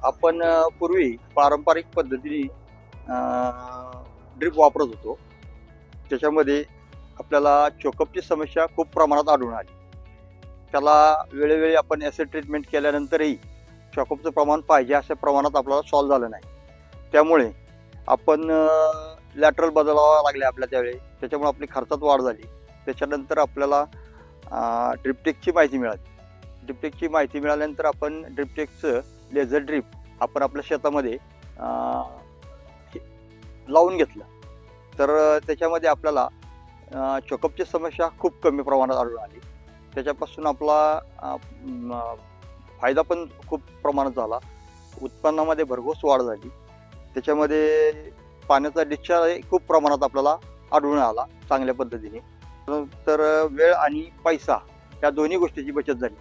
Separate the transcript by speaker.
Speaker 1: आपण पूर्वी पारंपरिक पद्धतीने ड्रिप वापरत होतो. त्याच्यामध्ये आपल्याला चोकअपची समस्या खूप प्रमाणात आढळून आली. त्याला वेळोवेळी आपण ॲसिड ट्रीटमेंट केल्यानंतरही चोकअपचं प्रमाण पाहिजे अशा प्रमाणात आपल्याला सॉल्व झालं नाही. त्यामुळे आपण लॅटरल बदलावं लागले आपल्या त्यावेळी. त्याच्यामुळे आपली खर्चात वाढ झाली. त्याच्यानंतर आपल्याला ड्रिपटेकची माहिती मिळाली. ड्रिपटेकची माहिती मिळाल्यानंतर आपण ड्रिपटेकचं लेझर ड्रिप आपण आपल्या शेतामध्ये लावून घेतलं. तर त्याच्यामध्ये आपल्याला चोकअपची समस्या खूप कमी प्रमाणात आढळून आली. त्याच्यापासून आपला फायदा पण खूप प्रमाणात झाला. उत्पन्नामध्ये भरघोस वाढ झाली. त्याच्यामध्ये पाण्याचा डिस्चार्ज खूप प्रमाणात आपल्याला आढळून आला चांगल्या पद्धतीने. तर वेळ आणि पैसा या दोन्ही गोष्टीची बचत झाली.